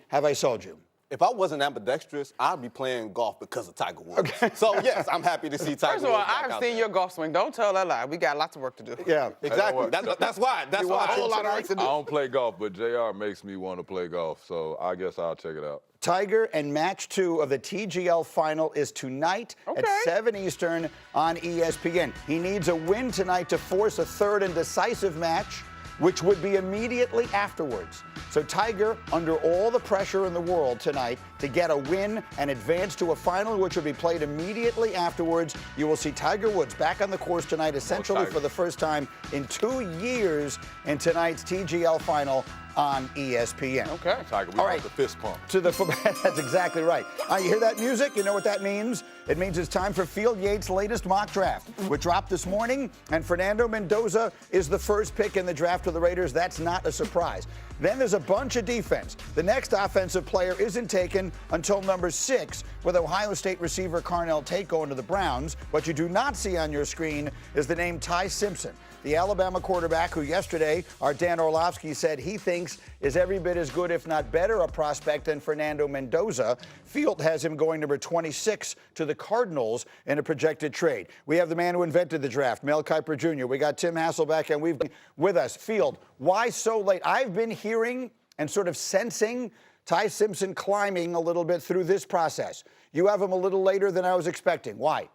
have I sold you? If I wasn't ambidextrous, I'd be playing golf because of Tiger Woods. Okay. So, yes, I'm happy to see Tiger Woods. First of all, I've seen your golf swing. Don't tell that lie. We got lots of work to do. Yeah, exactly. That's why. That's why. A whole lot of work to do. I don't play golf, but JR makes me want to play golf, so I guess I'll check it out. Tiger and match 2 of the TGL final is tonight at 7 Eastern on ESPN. He needs a win tonight to force a third and decisive match, which would be immediately afterwards. So Tiger, under all the pressure in the world tonight to get a win and advance to a final, which would be played immediately afterwards. You will see Tiger Woods back on the course tonight, essentially for the first time in 2 years in tonight's TGL final on ESPN. Okay. Tiger, we want the fist pump. That's exactly right. You hear that music? You know what that means? It means it's time for Field Yates' latest mock draft, which dropped this morning, and Fernando Mendoza is the first pick in the draft for the Raiders. That's not a surprise. Then there's a bunch of defense. The next offensive player isn't taken until number 6, with Ohio State receiver Carnell Tate going to the Browns. What you do not see on your screen is the name Ty Simpson, the Alabama quarterback who yesterday our Dan Orlovsky said he thinks is every bit as good, if not better, a prospect than Fernando Mendoza. Field has him going number 26 to the Cardinals in a projected trade. We have the man who invented the draft, Mel Kiper Jr. We got Tim Hasselbeck, and we've with us. Field, why so late? I've been hearing and sort of sensing Ty Simpson climbing a little bit through this process. You have him a little later than I was expecting. Why?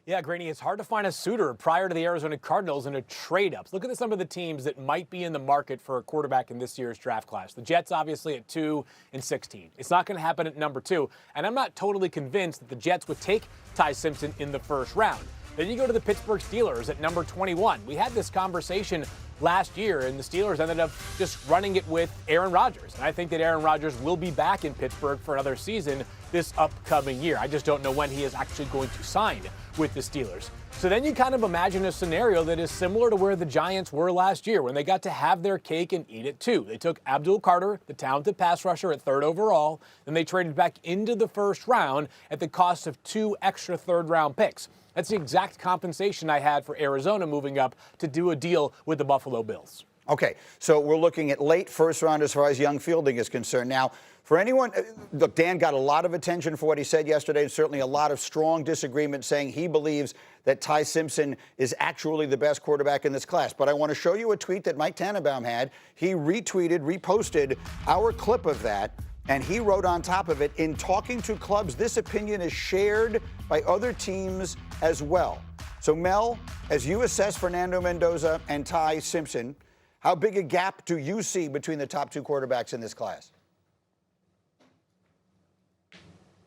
Yeah, Graney, it's hard to find a suitor prior to the Arizona Cardinals in a trade-ups. Look at some of the teams that might be in the market for a quarterback in this year's draft class. The Jets, obviously, at 2 and 16. It's not going to happen at number 2, and I'm not totally convinced that the Jets would take Ty Simpson in the first round. Then you go to the Pittsburgh Steelers at number 21. We had this conversation last year, and the Steelers ended up just running it with Aaron Rodgers. And I think that Aaron Rodgers will be back in Pittsburgh for another season this upcoming year. I just don't know when he is actually going to sign with the Steelers. So then you kind of imagine a scenario that is similar to where the Giants were last year when they got to have their cake and eat it too. They took Abdul Carter, the talented pass rusher, at 3rd overall, then they traded back into the first round at the cost of 2 extra 3rd-round picks. That's the exact compensation I had for Arizona moving up to do a deal with the Buffalo Bills. Okay, so we're looking at late first round as far as young fielding is concerned. Now, for anyone, look, Dan got a lot of attention for what he said yesterday, and certainly a lot of strong disagreement saying he believes that Ty Simpson is actually the best quarterback in this class. But I want to show you a tweet that Mike Tannenbaum had. He reposted our clip of that, and he wrote on top of it, in talking to clubs, this opinion is shared by other teams as well. So, Mel, as you assess Fernando Mendoza and Ty Simpson, how big a gap do you see between the top 2 quarterbacks in this class?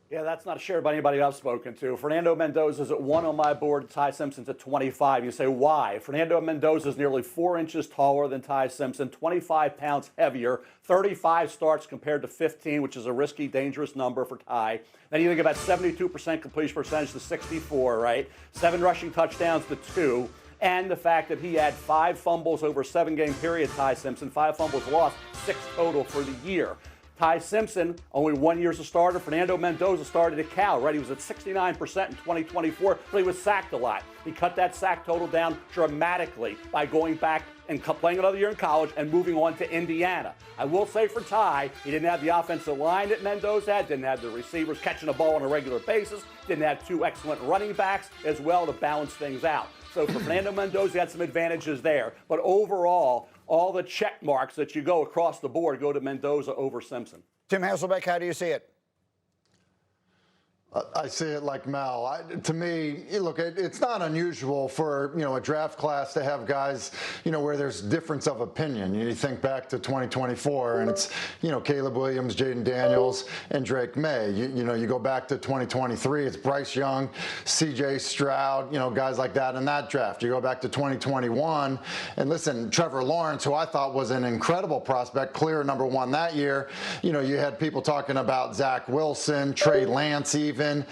Yeah, that's not shared by anybody I've spoken to. Fernando Mendoza's at 1 on my board. Ty Simpson's at 25. You say, why? Fernando Mendoza's nearly 4 inches taller than Ty Simpson, 25 pounds heavier, 35 starts compared to 15, which is a risky, dangerous number for Ty. Then you think about 72% completion percentage to 64, right? 7 rushing touchdowns to 2. And the fact that he had 5 fumbles over a 7-game period, Ty Simpson, 5 fumbles lost, 6 total for the year. Ty Simpson, only 1 year as a starter. Fernando Mendoza started at Cal, right? He was at 69% in 2024, but he was sacked a lot. He cut that sack total down dramatically by going back and playing another year in college and moving on to Indiana. I will say for Ty, he didn't have the offensive line that Mendoza had, didn't have the receivers catching the ball on a regular basis, didn't have 2 excellent running backs as well to balance things out. So for Fernando Mendoza, he had some advantages there. But overall, all the check marks that you go across the board go to Mendoza over Simpson. Tim Hasselbeck, how do you see it? I see it like Mel. To me, look, it's not unusual for, a draft class to have guys, where there's difference of opinion. You think back to 2024, and it's, Caleb Williams, Jaden Daniels, and Drake May. You go back to 2023, it's Bryce Young, C.J. Stroud, guys like that in that draft. You go back to 2021, and listen, Trevor Lawrence, who I thought was an incredible prospect, clear number 1 that year. You had people talking about Zach Wilson, Trey Lance even. even.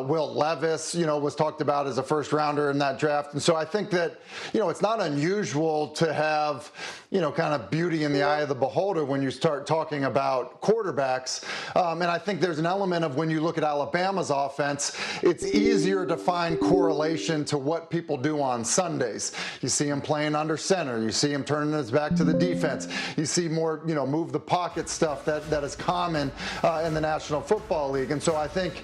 Will Levis, was talked about as a first rounder in that draft. And so I think that, it's not unusual to have, kind of beauty in the eye of the beholder when you start talking about quarterbacks. And I think there's an element of when you look at Alabama's offense, it's easier to find correlation to what people do on Sundays. You see him playing under center. You see him turning his back to the defense. You see more, move the pocket stuff that is common in the National Football League. And so I think,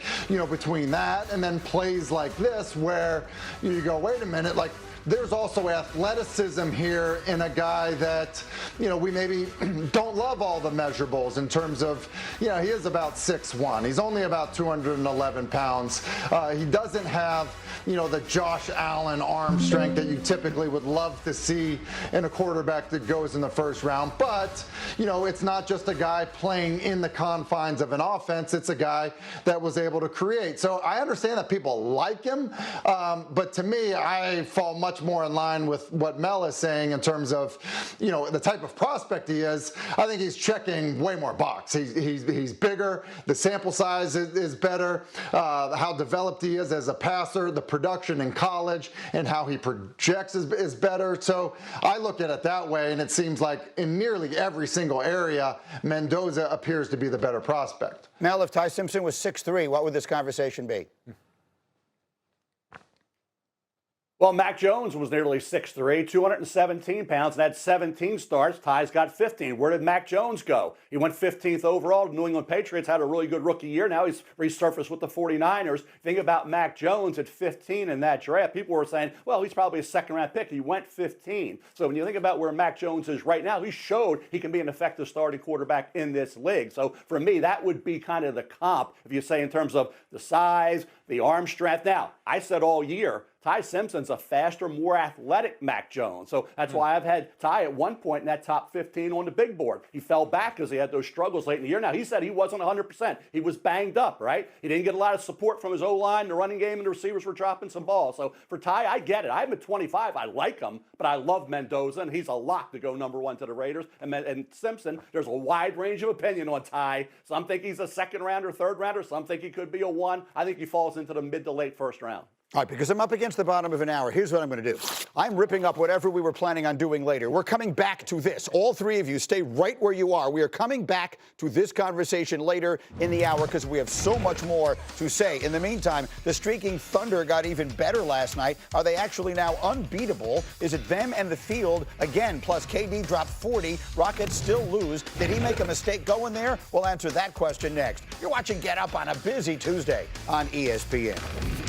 between that and then plays like this where you go, wait a minute, like, there's also athleticism here in a guy that, we maybe don't love all the measurables in terms of, he is about 6'1". He's only about 211 pounds. He doesn't have, the Josh Allen arm strength that you typically would love to see in a quarterback that goes in the first round. But, it's not just a guy playing in the confines of an offense. It's a guy that was able to create. So I understand that people like him, but to me, I fall much more in line with what Mel is saying in terms of, the type of prospect he is. I think he's checking way more box. He's bigger. The sample size is better. How developed he is as a passer, the production in college, and how he projects is better. So I look at it that way, and it seems like in nearly every single area, Mendoza appears to be the better prospect. Mel, if Ty Simpson was 6'3", what would this conversation be? Well, Mac Jones was nearly 6'3", 217 pounds, and had 17 starts. Ty's got 15. Where did Mac Jones go? He went 15th overall. New England Patriots had a really good rookie year. Now he's resurfaced with the 49ers. Think about Mac Jones at 15 in that draft. People were saying, well, he's probably a second-round pick. He went 15. So when you think about where Mac Jones is right now, he showed he can be an effective starting quarterback in this league. So for me, that would be kind of the comp, if you say in terms of the size, the arm strength. Now, I said all year, Ty Simpson's a faster, more athletic Mac Jones. So that's why I've had Ty at one point in that top 15 on the big board. He fell back because he had those struggles late in the year. Now, he said he wasn't 100%. He was banged up, right? He didn't get a lot of support from his O-line, the running game, and the receivers were dropping some balls. So for Ty, I get it. I have him at 25. I like him, but I love Mendoza, and he's a lock to go number one to the Raiders. And Simpson, there's a wide range of opinion on Ty. Some think he's a second rounder, third rounder. Some think he could be a one. I think he falls into the mid to late first round. All right, because I'm up against the bottom of an hour, here's what I'm going to do. I'm ripping up whatever we were planning on doing later. We're coming back to this. All three of you stay right where you are. We are coming back to this conversation later in the hour because we have so much more to say. In the meantime, the streaking Thunder got even better last night. Are they actually now unbeatable? Is it them and the field again? Plus, KD dropped 40. Rockets still lose. Did he make a mistake going there? We'll answer that question next. You're watching Get Up on a busy Tuesday on ESPN.